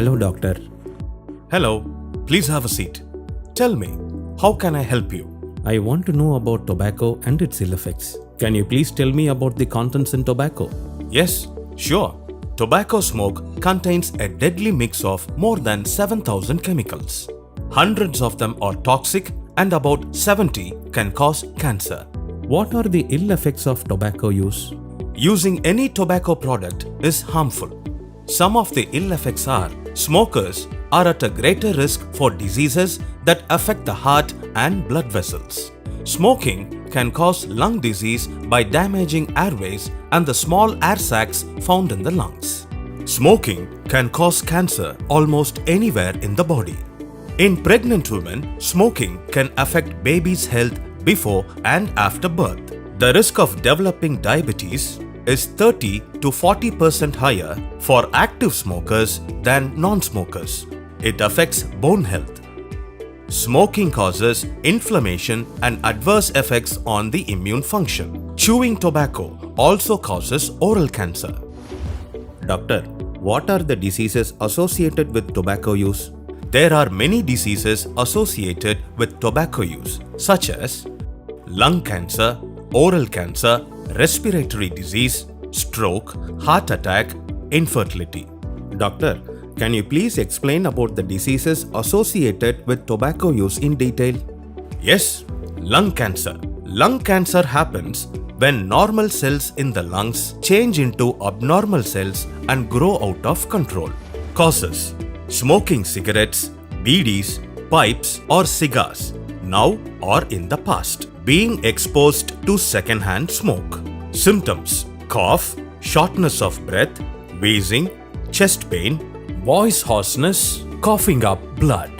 Hello, doctor. Hello, please have a seat. Tell me, how can I help you? I want to know about tobacco and its ill effects. Can you please tell me about the contents in tobacco? Yes, sure. Tobacco smoke contains a deadly mix of more than 7,000 chemicals. Hundreds of them are toxic and about 70 can cause cancer. What are the ill effects of tobacco use? Using any tobacco product is harmful. Some of the ill effects are: smokers are at a greater risk for diseases that affect the heart and blood vessels. Smoking can cause lung disease by damaging airways and the small air sacs found in the lungs. Smoking can cause cancer almost anywhere in the body. In pregnant women, smoking can affect baby's health before and after birth. The risk of developing diabetes is 30 to 40% higher for active smokers than non-smokers. It affects bone health. Smoking causes inflammation and adverse effects on the immune function. Chewing tobacco also causes oral cancer. Doctor, what are the diseases associated with tobacco use? There are many diseases associated with tobacco use, such as lung cancer, oral cancer, respiratory disease, stroke, heart attack, infertility. Doctor, can you please explain about the diseases associated with tobacco use in detail? Yes, lung cancer. Lung cancer happens when normal cells in the lungs change into abnormal cells and grow out of control. Causes: smoking cigarettes, bidis, pipes or cigars, now or in the past. Being exposed to secondhand smoke. Symptoms: cough, shortness of breath, wheezing, chest pain, voice hoarseness, coughing up blood.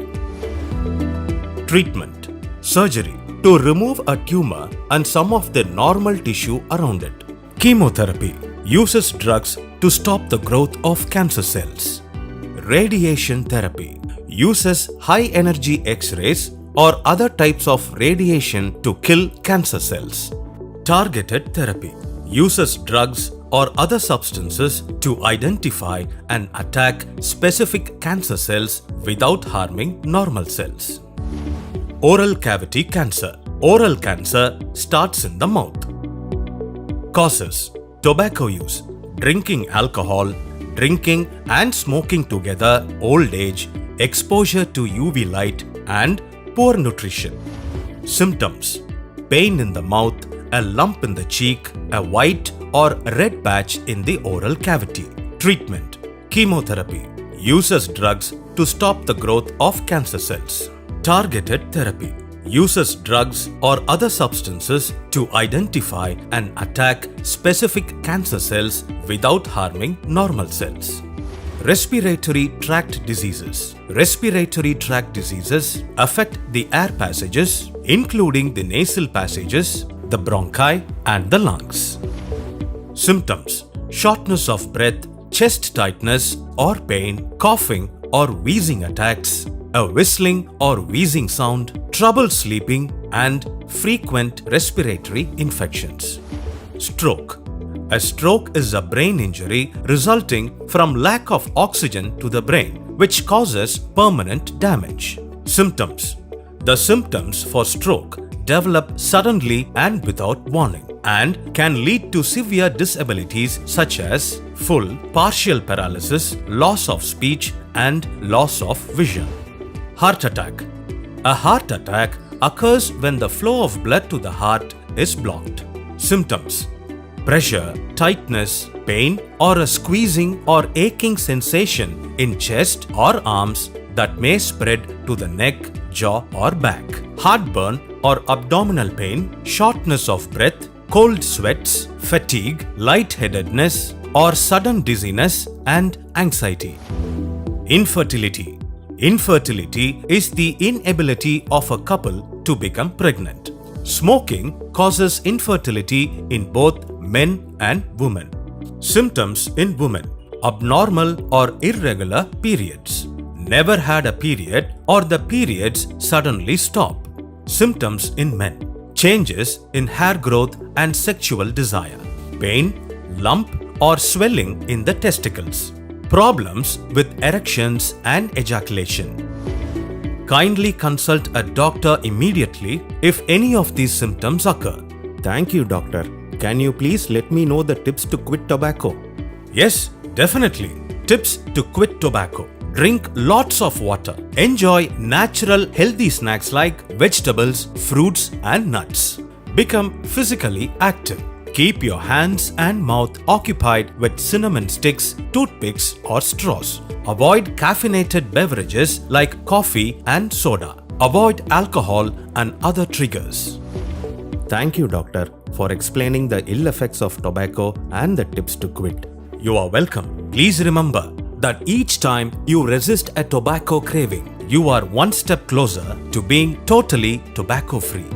Treatment: surgery to remove a tumor and some of the normal tissue around it. Chemotherapy uses drugs to stop the growth of cancer cells. Radiation therapy uses high energy X-rays or other types of radiation to kill cancer cells. Targeted therapy uses drugs or other substances to identify and attack specific cancer cells without harming normal cells. Oral cavity cancer. Oral cancer starts in the mouth. Causes: tobacco use, drinking alcohol, drinking and smoking together, old age, exposure to UV light and poor nutrition. Symptoms: pain in the mouth, a lump in the cheek, a white or red patch in the oral cavity. Treatment: chemotherapy uses drugs to stop the growth of cancer cells. Targeted therapy uses drugs or other substances to identify and attack specific cancer cells without harming normal cells. Respiratory tract diseases. Respiratory tract diseases affect the air passages, including the nasal passages, the bronchi, and the lungs. Symptoms: shortness of breath, chest tightness or pain, coughing or wheezing attacks, a whistling or wheezing sound, trouble sleeping, and frequent respiratory infections. Stroke. A stroke is a brain injury resulting from lack of oxygen to the brain, which causes permanent damage. Symptoms: the symptoms for stroke develop suddenly and without warning and can lead to severe disabilities such as full, partial paralysis, loss of speech, and loss of vision. Heart attack. A heart attack occurs when the flow of blood to the heart is blocked. Symptoms: pressure, tightness, pain, or a squeezing or aching sensation in chest or arms that may spread to the neck, jaw, or back. Heartburn or abdominal pain, shortness of breath, cold sweats, fatigue, lightheadedness, or sudden dizziness and anxiety. Infertility. Infertility is the inability of a couple to become pregnant. Smoking causes infertility in both men and women. Symptoms in women: abnormal or irregular periods, never had a period or the periods suddenly stop. Symptoms in men: changes in hair growth and sexual desire, pain, lump or swelling in the testicles, Problems with erections and ejaculation. Kindly consult a doctor immediately if any of these symptoms occur. Thank you, doctor. Can you please let me know the tips to quit tobacco? Yes, definitely. Tips to quit tobacco. Drink lots of water. Enjoy natural healthy snacks like vegetables, fruits and nuts. Become physically active. Keep your hands and mouth occupied with cinnamon sticks, toothpicks or straws. Avoid caffeinated beverages like coffee and soda. Avoid alcohol and other triggers. Thank you, doctor, for explaining the ill effects of tobacco and the tips to quit. You are welcome. Please remember that each time you resist a tobacco craving, you are one step closer to being totally tobacco free.